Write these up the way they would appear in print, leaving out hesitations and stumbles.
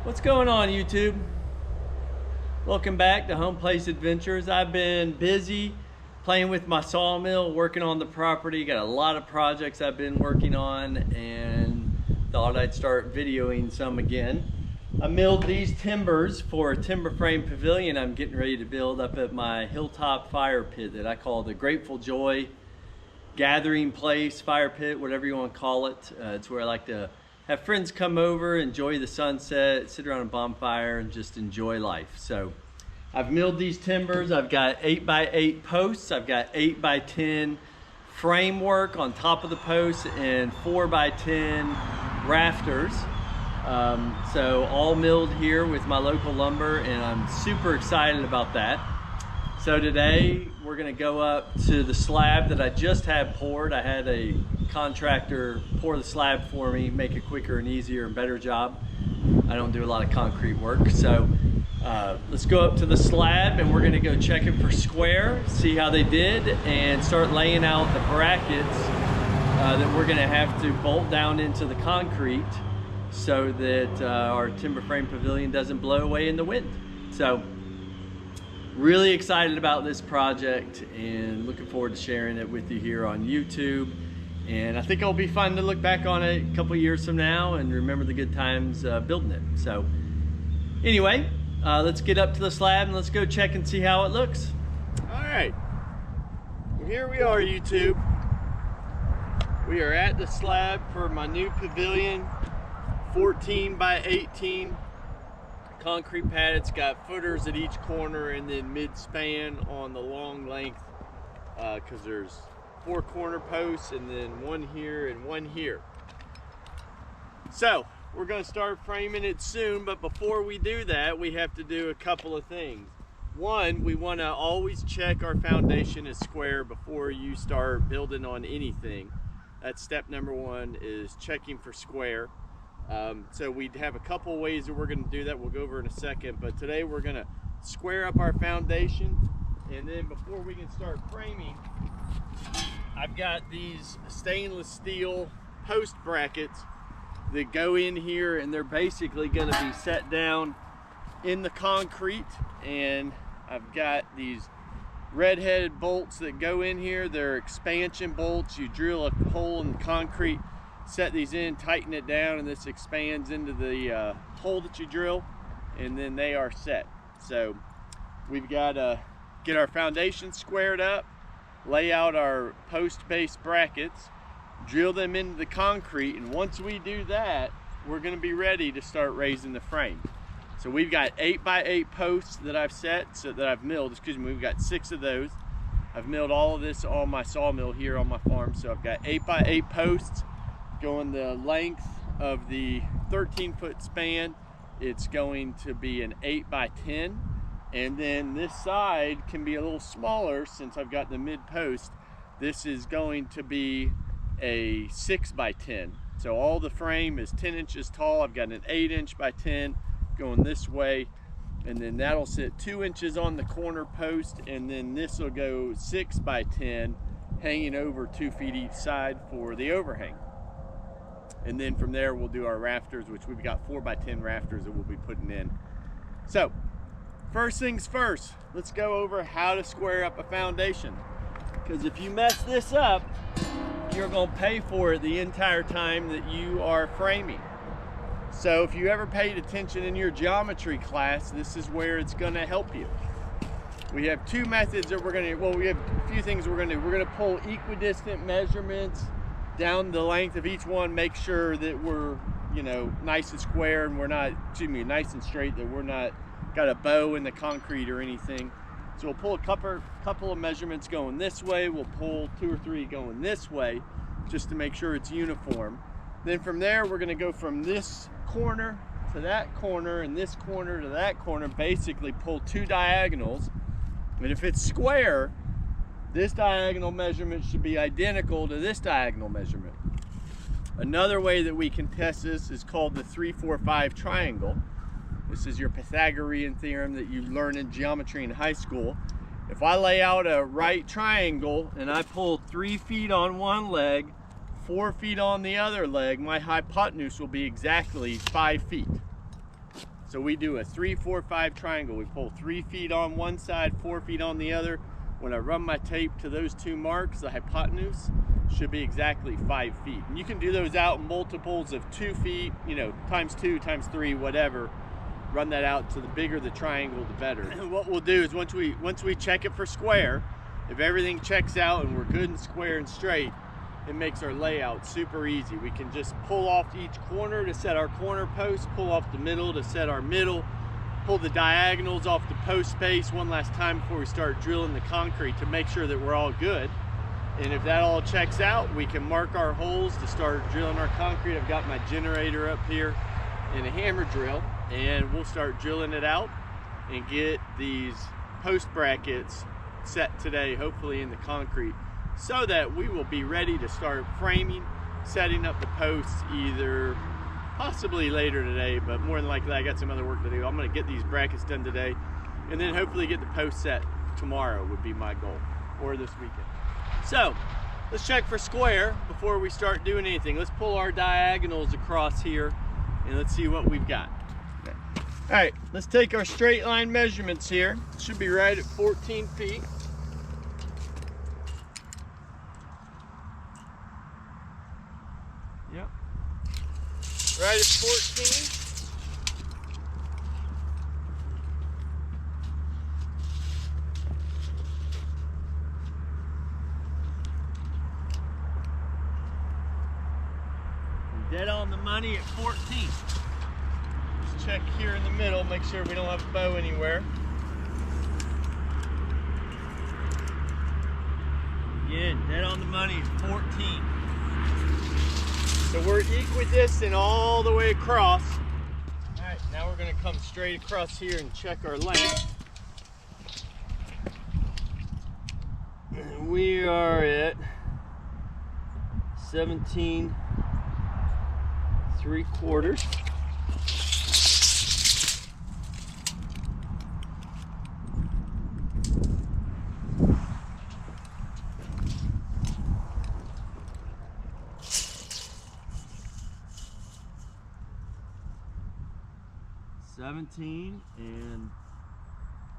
What's going on, YouTube? Welcome back to Home Place Adventures. I've been busy playing with my sawmill, working on the property. Got a lot of projects I've been working on and thought I'd start videoing some again. I milled these timbers for a timber frame pavilion I'm getting ready to build up at my hilltop fire pit that I call the Grateful Joy gathering place, fire pit, whatever you want to call it. It's where I like to have friends come over, enjoy the sunset, sit around a bonfire, and just enjoy life. So I've milled these timbers. I've got 8x8 posts. I've got 8x10 framework on top of the posts and 4x10 rafters. So all milled here with my local lumber, and I'm super excited about that. So today we're gonna go up to the slab that I just had poured. I had a contractor pour the slab for me, make it quicker and easier and better job. I don't do a lot of concrete work. So let's go up to the slab and we're gonna go check it for square, see how they did, and start laying out the brackets that we're gonna have to bolt down into the concrete so that our timber frame pavilion doesn't blow away in the wind. So really excited about this project and looking forward to sharing it with you here on YouTube. And I think it'll be fun to look back on it a couple years from now and remember the good times building it. So anyway, let's get up to the slab and let's go check and see how it looks. All right, well, here we are, YouTube. We are at the slab for my new pavilion, 14x18 concrete pad. It's got footers at each corner and then mid-span on the long length because there's 4 corner posts and then one here and one here. So we're going to start framing it soon, but before we do that we have to do a couple of things. One, we want to always check our foundation is square before you start building on anything. That's step number 1, is checking for square. So we have a couple ways that we're going to do that. We'll go over in a second, but today we're going to square up our foundation, and then before we can start framing, I've got these stainless steel post brackets that go in here, and they're basically going to be set down in the concrete. And I've got these red-headed bolts that go in here. They're expansion bolts. You drill a hole in the concrete, set these in, tighten it down, and this expands into the hole that you drill, and then they are set. So we've got to get our foundation squared up, lay out our post-based brackets, drill them into the concrete, and once we do that, we're going to be ready to start raising the frame. So we've got 8x8 posts that I've set, so that I've milled, excuse me, we've got 6 of those. I've milled all of this on my sawmill here on my farm, so I've got 8x8 posts going the length of the 13-foot span. It's going to be an 8x10, and then this side can be a little smaller since I've got the mid post. This is going to be a 6x10. So all the frame is 10 inches tall. I've got an 8-inch by 10 going this way, and then that'll sit 2 inches on the corner post, and then this will go 6x10 hanging over 2 feet each side for the overhang. And then from there we'll do our rafters, which we've got 4x10 rafters that we'll be putting in. So first things first, let's go over how to square up a foundation, because if you mess this up, you're going to pay for it the entire time that you are framing. So if you ever paid attention in your geometry class, this is where it's going to help you. We have 2 methods that we're going to, well, we have a few things we're going to do. We're going to pull equidistant measurements down the length of each one, make sure that we're, you know, nice and square, and we're not, excuse me, nice and straight, that we're not got a bow in the concrete or anything. So we'll pull a couple of measurements going this way. We'll pull 2 or 3 going this way, just to make sure it's uniform. Then from there, we're gonna go from this corner to that corner and this corner to that corner, basically pull 2 diagonals. And if it's square, this diagonal measurement should be identical to this diagonal measurement. Another way that we can test this is called the 3-4-5 triangle. This is your Pythagorean theorem that you learn in geometry in high school. If I lay out a right triangle and I pull 3 feet on one leg, 4 feet on the other leg, my hypotenuse will be exactly 5 feet. So we do a 3, 4, 5 triangle. We pull 3 feet on one side, 4 feet on the other. When I run my tape to those 2 marks, the hypotenuse should be exactly 5 feet. And you can do those out in multiples of 2 feet, you know, times 2, times 3, whatever. Run that out to the bigger the triangle, the better. And what we'll do is once we check it for square, if everything checks out and we're good and square and straight, it makes our layout super easy. We can just pull off each corner to set our corner post, pull off the middle to set our middle, pull the diagonals off the post space one last time before we start drilling the concrete to make sure that we're all good. And if that all checks out, we can mark our holes to start drilling our concrete. I've got my generator up here and a hammer drill, and we'll start drilling it out and get these post brackets set today, hopefully in the concrete, so that we will be ready to start framing, setting up the posts either possibly later today, but more than likely I got some other work to do. I'm going to get these brackets done today and then hopefully get the post set tomorrow would be my goal, or this weekend. So let's check for square before we start doing anything. Let's pull our diagonals across here and let's see what we've got. Okay. All right, let's take our straight line measurements here. It should be right at 14 feet. Yep. Right at 14. Dead on the money at 14. Let's check here in the middle, make sure we don't have a bow anywhere. Again, dead on the money at 14. So we're equidistant all the way across. All right, now we're gonna come straight across here and check our length. And we are at 17 3/4. Seventeen and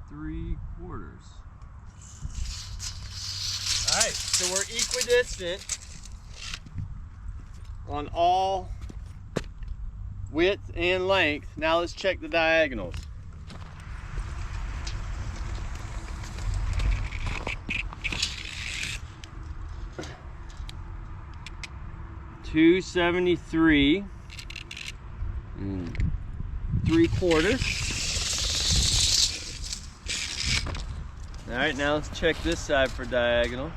3/4. All right, so we're equidistant on all width and length. Now let's check the diagonals. $273 and 3/4. All right, now let's check this side for diagonal.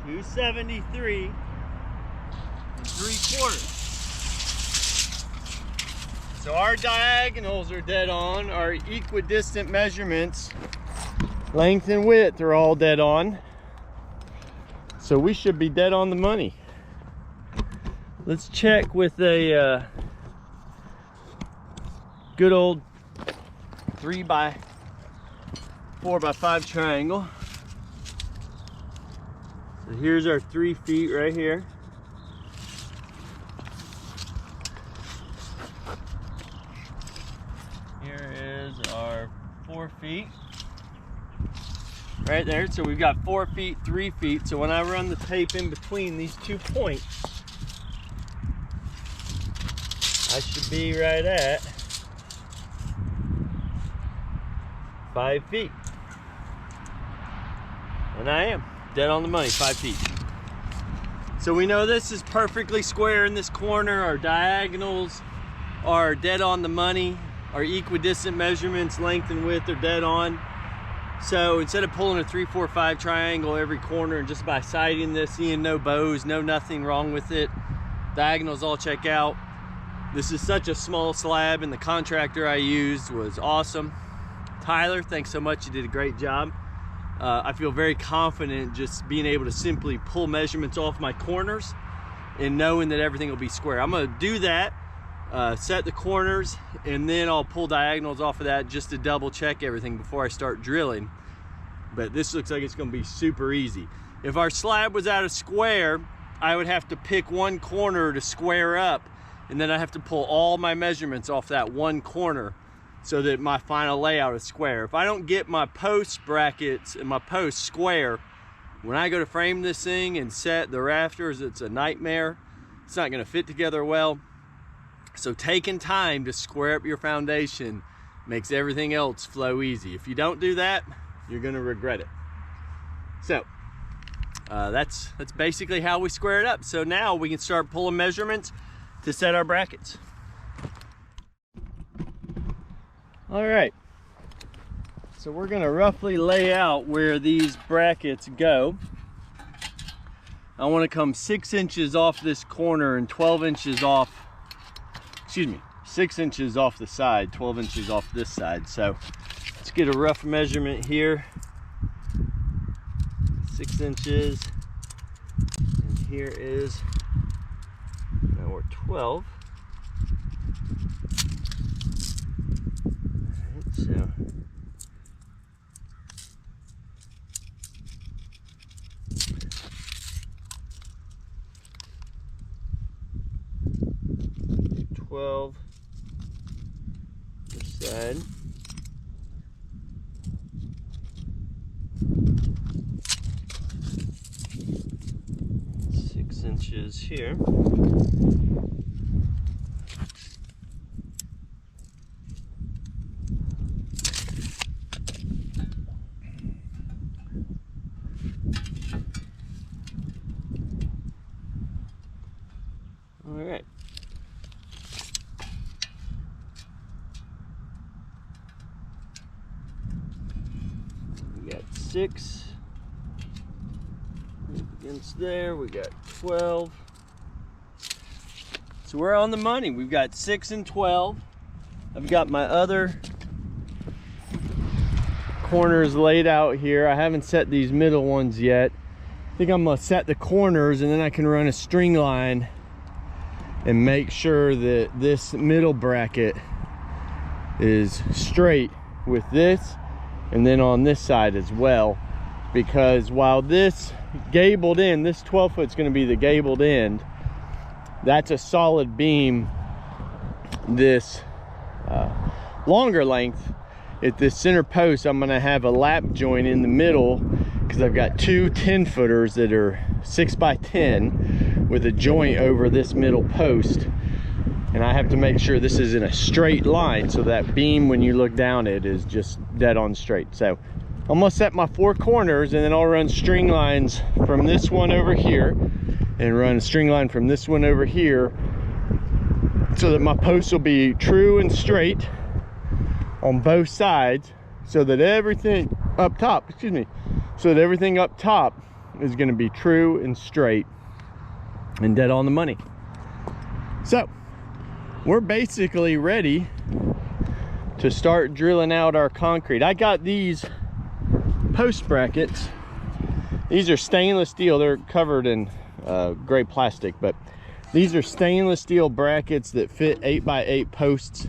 $273 and 3/4. So our diagonals are dead on. Our equidistant measurements, length and width, are all dead on. So we should be dead on the money. Let's check with a good old 3x4x5 triangle. So here's our 3 feet right here. Here is our 4 feet. Right there, so we've got 4 feet, 3 feet. So when I run the tape in between these 2 points, I should be right at 5 feet. And I am. Dead on the money, 5 feet. So we know this is perfectly square in this corner. Our diagonals are dead on the money. Our equidistant measurements, length and width, are dead on. So instead of pulling a 3, 4, 5 triangle every corner and just by sighting this, seeing no bows, no nothing wrong with it, diagonals all check out. This is such a small slab, and the contractor I used was awesome. Tyler, thanks so much, you did a great job. I feel very confident just being able to simply pull measurements off my corners and knowing that everything will be square. I'm gonna do that, set the corners, and then I'll pull diagonals off of that just to double check everything before I start drilling. but this looks like it's gonna be super easy. If our slab was at a square, I would have to pick one corner to square up, and then I have to pull all my measurements off that one corner so that my final layout is square. If I don't get my post brackets and my posts square, when I go to frame this thing and set the rafters, it's a nightmare. It's not gonna fit together well. So taking time to square up your foundation makes everything else flow easy. If you don't do that, you're gonna regret it. So that's basically how we square it up. So now we can start pulling measurements to set our brackets. All right, so we're gonna roughly lay out where these brackets go. I wanna come 6 inches off this corner and 12 inches off, 6 inches off the side, 12 inches off this side. So let's get a rough measurement here. 6 inches, and here is, now we're 12. All right, so this side. Inches here. All right. We got 6 against there. We got 12. So we're on the money. We've got 6 and 12. I've got my other corners laid out here. I haven't set these middle ones yet. I think I'm gonna set the corners, and then I can run a string line and make sure that this middle bracket is straight with this, and then on this side as well. Because while this gabled end, this 12 foot is going to be the gabled end, that's a solid beam. This longer length, at this center post, I'm going to have a lap joint in the middle, because I've got 2 10-footers that are 6 by 10 with a joint over this middle post, and I have to make sure this is in a straight line so that beam, when you look down, it is just dead on straight. So I'm gonna set my 4 corners, and then I'll run string lines from this one over here and run a string line from this one over here, so that my posts will be true and straight on both sides, so that everything up top, so that everything up top is gonna be true and straight and dead on the money. So we're basically ready to start drilling out our concrete. I got these post brackets. These are stainless steel. They're covered in gray plastic, but these are stainless steel brackets that fit 8 by 8 posts.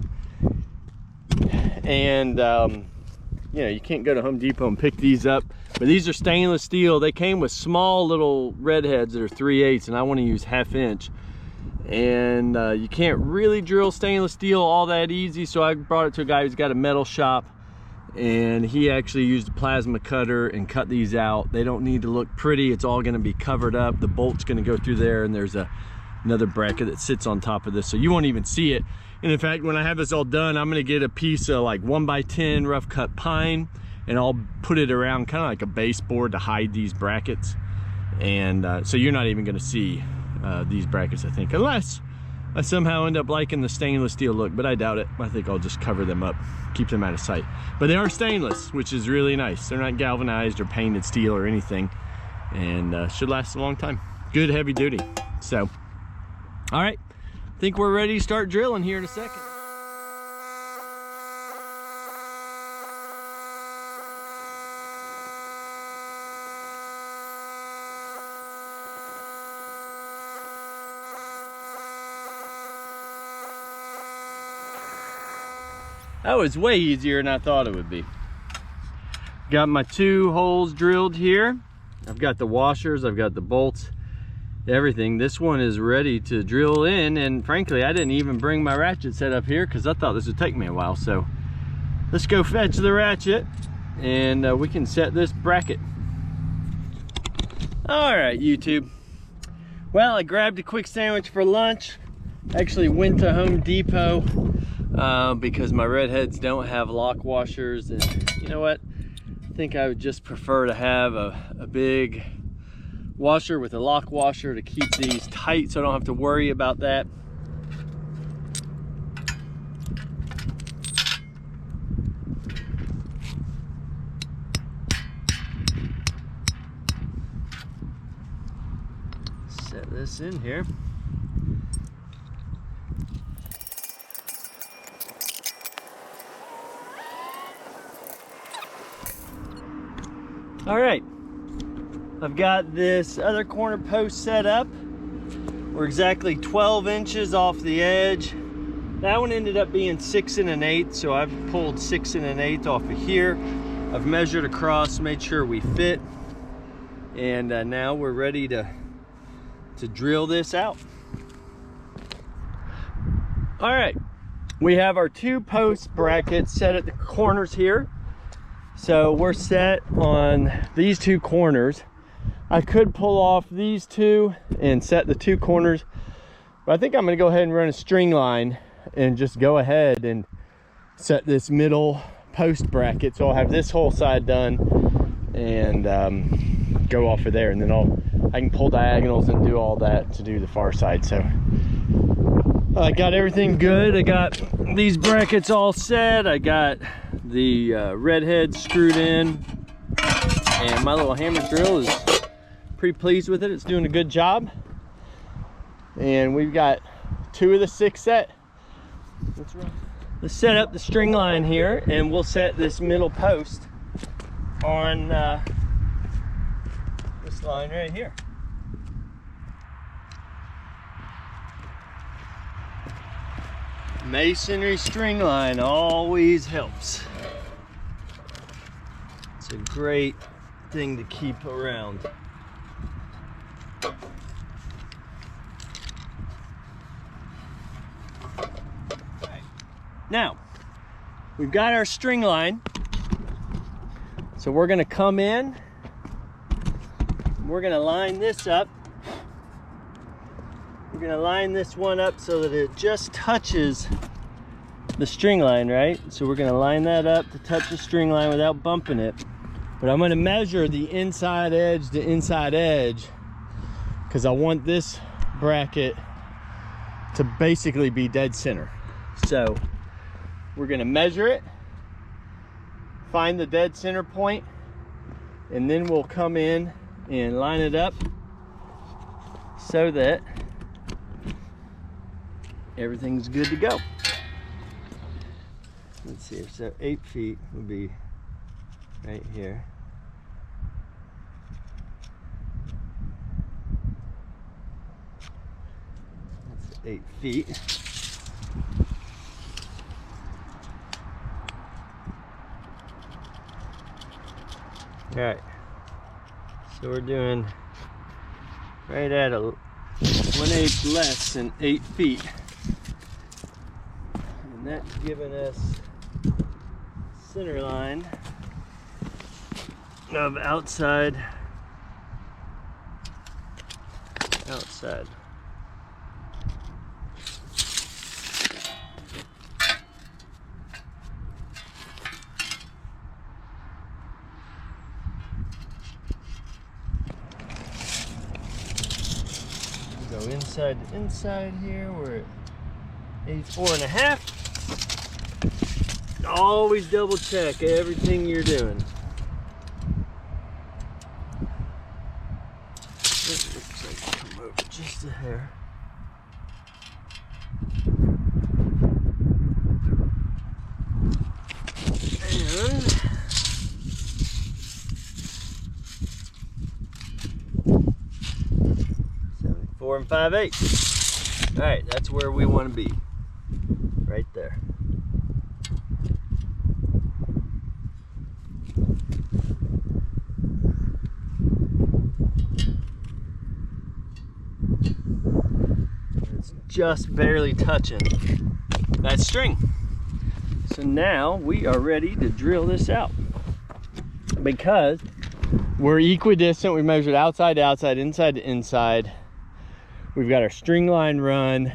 And you know, you can't go to Home Depot and pick these up, but these are stainless steel. They came with small little redheads that are 3/8, and I want to use 1/2 inch. And you can't really drill stainless steel all that easy, so I brought it to a guy who's got a metal shop, and he actually used a plasma cutter and cut these out. They don't need to look pretty. It's all going to be covered up. The bolt's going to go through there, and there's another bracket that sits on top of this, so you won't even see it. And in fact, when I have this all done, I'm going to get a piece of like 1 by 10 rough cut pine, and I'll put it around kind of like a baseboard to hide these brackets. And so you're not even going to see these brackets, I think, unless I somehow end up liking the stainless steel look, but I doubt it. I think I'll just cover them up, keep them out of sight. But they are stainless, which is really nice. They're not galvanized or painted steel or anything, and should last a long time. Good heavy duty. So, all right, I think we're ready to start drilling here in a second. That was way easier than I thought it would be. Got my 2 holes drilled here. I've got the washers, I've got the bolts, everything. This one is ready to drill in, and frankly, I didn't even bring my ratchet set up here because I thought this would take me a while. So let's go fetch the ratchet and we can set this bracket. All right, YouTube. Well, I grabbed a quick sandwich for lunch. Actually went to Home Depot because my redheads don't have lock washers, and you know what? I think I would just prefer to have a big washer with a lock washer to keep these tight so I don't have to worry about that. Set this in here. All right, I've got this other corner post set up. We're exactly 12 inches off the edge. That one ended up being 6 1/8, so I've pulled 6 1/8 off of here. I've measured across, made sure we fit, and now we're ready to drill this out. All right, we have our 2 post brackets set at the corners here. So we're set on these 2 corners. I could pull off these 2 and set the 2 corners, but I think I'm gonna go ahead and run a string line and just go ahead and set this middle post bracket. So I'll have this whole side done and go off of there, and then I can pull diagonals and do all that to do the far side. So I got everything good. I got these brackets all set. I got the red head screwed in, and my little hammer drill is pretty pleased with it. It's doing a good job, and we've got 2 of the 6 set. Let's set up the string line here, and we'll set this middle post on this line right here. Masonry string line always helps. It's a great thing to keep around. Right. Now, we've got our string line. So we're gonna come in, we're gonna line this up. We're gonna line this one up so that it just touches the string line, right? So we're gonna line that up to touch the string line without bumping it. But I'm gonna measure the inside edge to inside edge because I want this bracket to basically be dead center. So we're gonna measure it, find the dead center point, and then we'll come in and line it up so that everything's good to go. Let's see, so 8 feet would be right here. That's 8 feet. All right, so we're doing right at 1/8 less than 8 feet. And that's giving us center line of outside. Go inside to inside here. We're at 84.5. Always double check everything you're doing. It looks like it come over just a hair. And 74 5/8. All right, that's where we want to be. Right there. just barely touching that string. So now we are ready to drill this out. Because we're equidistant, we measured outside to outside, inside to inside. We've got our string line run.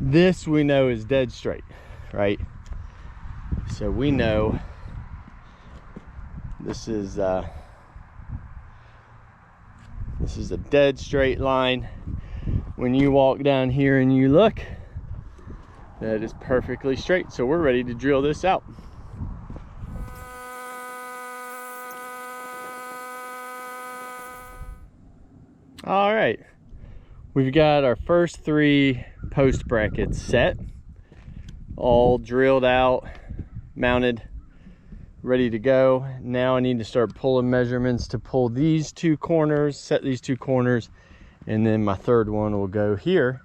This we know is dead straight, right? So we know this is a dead straight line. When you walk down here and you look, that is perfectly straight. So we're ready to drill this out. All right, we've got our first 3 post brackets set, all drilled out, mounted, ready to go. Now I need to start pulling measurements to pull these 2 corners, set these 2 corners, and then my third one will go here,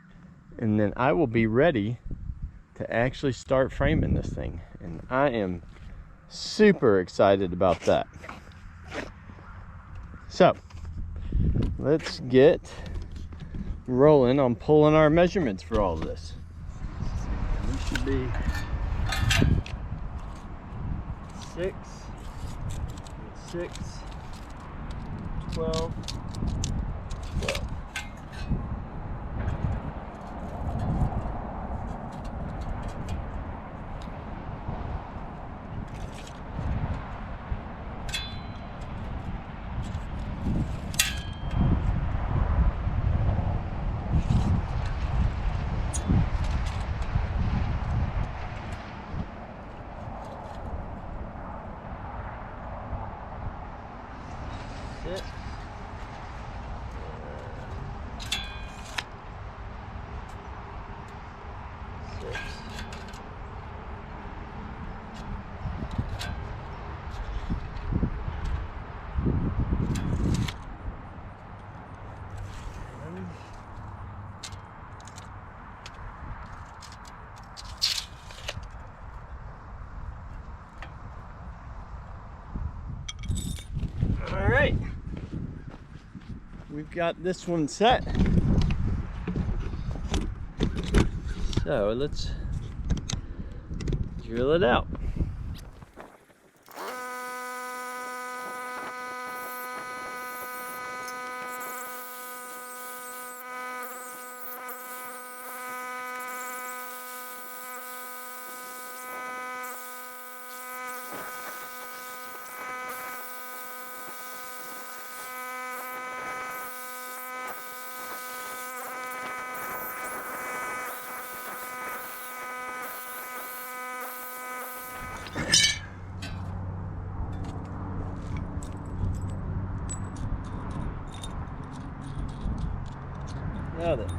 and then I will be ready to actually start framing this thing. And I am super excited about that. So let's get rolling on pulling our measurements for all of this. We should be 6, 12, 12. Six. All right, we've got this one set. So let's drill it out. Now then.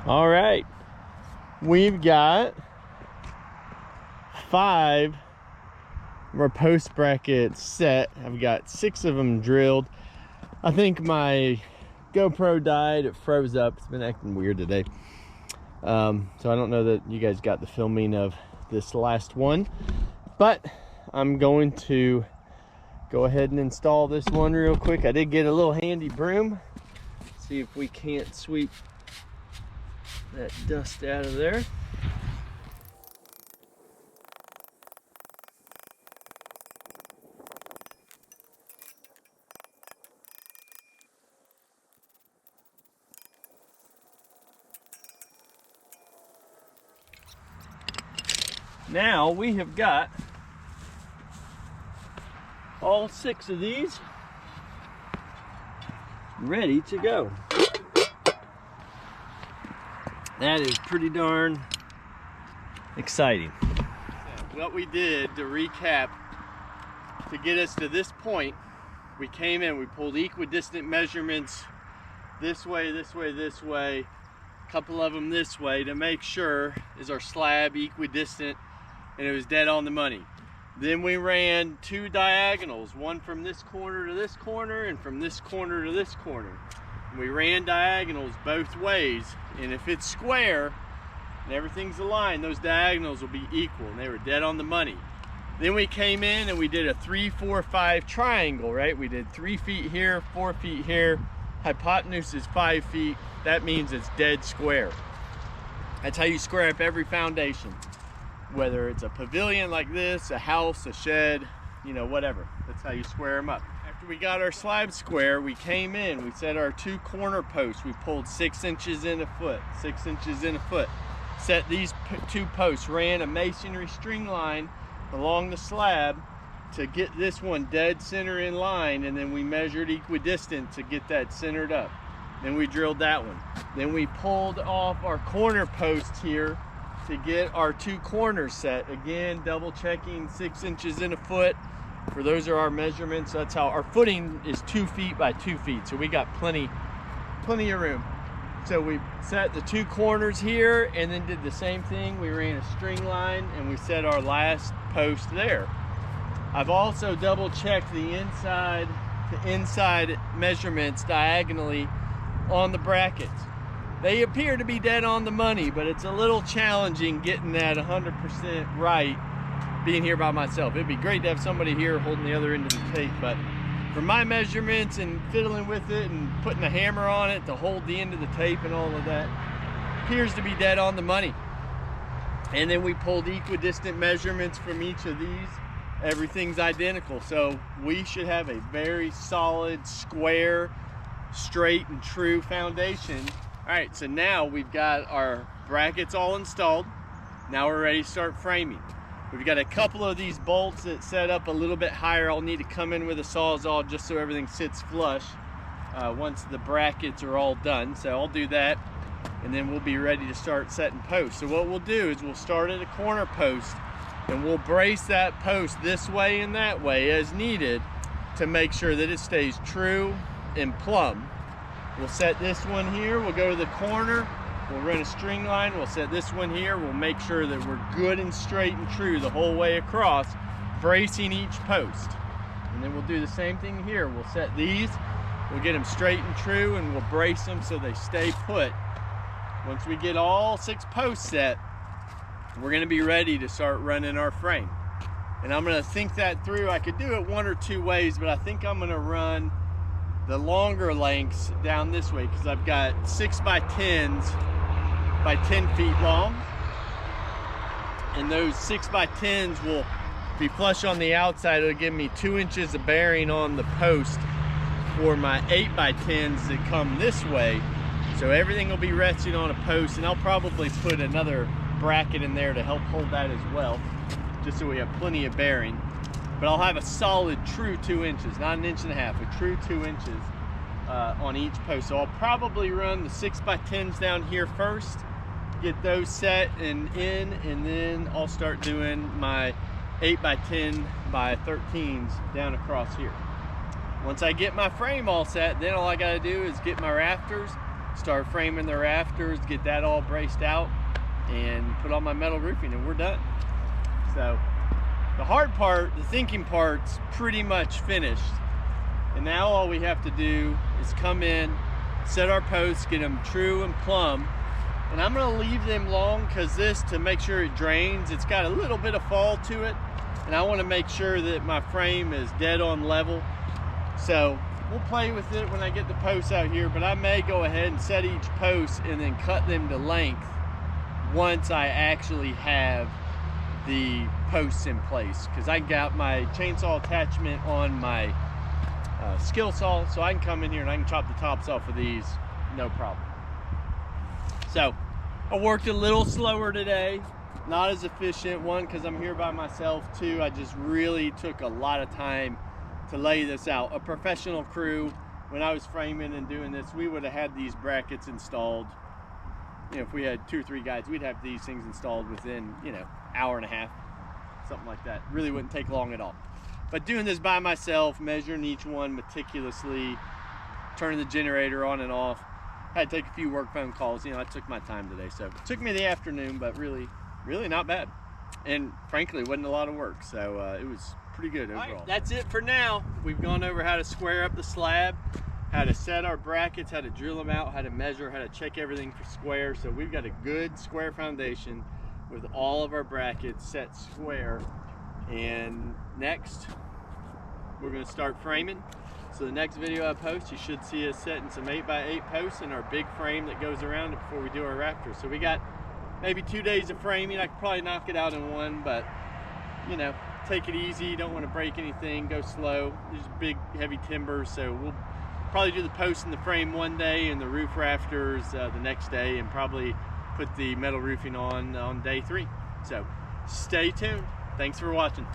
All right, we've got 5 of our post brackets set. I've got 6 of them drilled. I think my GoPro died, it froze up. It's been acting weird today. So I don't know that you guys got the filming of this last one, but I'm going to go ahead and install this one real quick. I did get a little handy broom. See if we can't sweep that dust out of there. Now we have got all 6 of these ready to go. That is pretty darn exciting. What we did, to recap, to get us to this point, we came in, we pulled equidistant measurements this way, this way, this way, a couple of them this way, to make sure is our slab equidistant, and it was dead on the money. Then we ran 2 diagonals, one from this corner to this corner and from this corner to this corner. And we ran diagonals both ways, and if it's square and everything's aligned, those diagonals will be equal, and they were dead on the money. Then we came in and we did a 3, 4, 5 triangle, right? We did 3 feet here, 4 feet here, hypotenuse is 5 feet. That means it's dead square. That's how you square up every foundation. Whether it's a pavilion like this, a house, a shed, you know, whatever. That's how you square them up. After we got our slab square, we came in, we set our 2 corner posts. We pulled 6 inches in a foot, 6 inches in a foot. Set these 2 posts, ran a masonry string line along the slab to get this one dead center in line, and then we measured equidistant to get that centered up. Then we drilled that one. Then we pulled off our corner post here to get our 2 corners set. Again, double checking 6 inches in a foot. For those are our measurements. That's how our footing is 2 feet by 2 feet. So we got plenty of room. So we set the 2 corners here and then did the same thing. We ran a string line and we set our last post there. I've also double checked the inside to inside measurements diagonally on the brackets. They appear to be dead on the money, but it's a little challenging getting that 100% right being here by myself. It'd be great to have somebody here holding the other end of the tape, but for my measurements and fiddling with it and putting a hammer on it to hold the end of the tape and all of that, appears to be dead on the money. And then we pulled equidistant measurements from each of these. Everything's identical, so we should have a very solid, square, straight and true foundation. All right, so now we've got our brackets all installed. Now we're ready to start framing. We've got a couple of these bolts that set up a little bit higher. I'll need to come in with a Sawzall just so everything sits flush once the brackets are all done. So I'll do that, and then we'll be ready to start setting posts. So what we'll do is we'll start at a corner post, and we'll brace that post this way and that way as needed to make sure that it stays true and plumb. We'll set this one here, we'll go to the corner, we'll run a string line, we'll set this one here, we'll make sure that we're good and straight and true the whole way across, bracing each post. And then we'll do the same thing here. We'll set these, we'll get them straight and true, and we'll brace them so they stay put. Once we get all 6 posts set, we're gonna be ready to start running our frame. And I'm gonna think that through. I could do it 1 or 2 ways, but I think I'm gonna run the longer lengths down this way because I've got 6x10s by 10 feet long. And those 6x10s will be flush on the outside. It'll give me 2 inches of bearing on the post for my 8x10s that come this way. So everything will be resting on a post, and I'll probably put another bracket in there to help hold that as well, just so we have plenty of bearing. But I'll have a solid true 2 inches, not 1.5 inches, a true 2 inches on each post. So I'll probably run the 6x10s down here first, get those set and in, and then I'll start doing my 8x10 by 13s down across here. Once I get my frame all set, then all I gotta do is get my rafters, start framing the rafters, get that all braced out, and put on my metal roofing, and we're done. So the hard part, the thinking part's pretty much finished. And now all we have to do is come in, set our posts, get them true and plumb. And I'm gonna leave them long because this, to make sure it drains, it's got a little bit of fall to it. And I wanna make sure that my frame is dead on level. So we'll play with it when I get the posts out here, but I may go ahead and set each post and then cut them to length once I actually have the posts in place, because I got my chainsaw attachment on my skill saw, so I can come in here and I can chop the tops off of these, no problem. So I worked a little slower today, not as efficient. One, because I'm here by myself. Two, I just really took a lot of time to lay this out. A professional crew, when I was framing and doing this, we would have had these brackets installed. You know, if we had 2 or 3 guys, we'd have these things installed within, you know, hour and a half, something like that. Really wouldn't take long at all. But doing this by myself, measuring each one meticulously, turning the generator on and off, had to take a few work phone calls. You know, I took my time today, so it took me the afternoon, but really not bad. And frankly, it wasn't a lot of work, so it was pretty good overall. All right, that's it for now. We've gone over how to square up the slab, how to set our brackets, how to drill them out, how to measure, how to check everything for square. So we've got a good square foundation with all of our brackets set square. And next, we're gonna start framing. So the next video I post, you should see us setting some 8x8 posts in our big frame that goes around it before we do our rafters. So we got maybe 2 days of framing. I could probably knock it out in 1, but you know, take it easy. Don't want to break anything, go slow. These are big, heavy timber, so we'll probably do the post and the frame one day and the roof rafters the next day, and probably put the metal roofing on day 3. So stay tuned. Thanks for watching.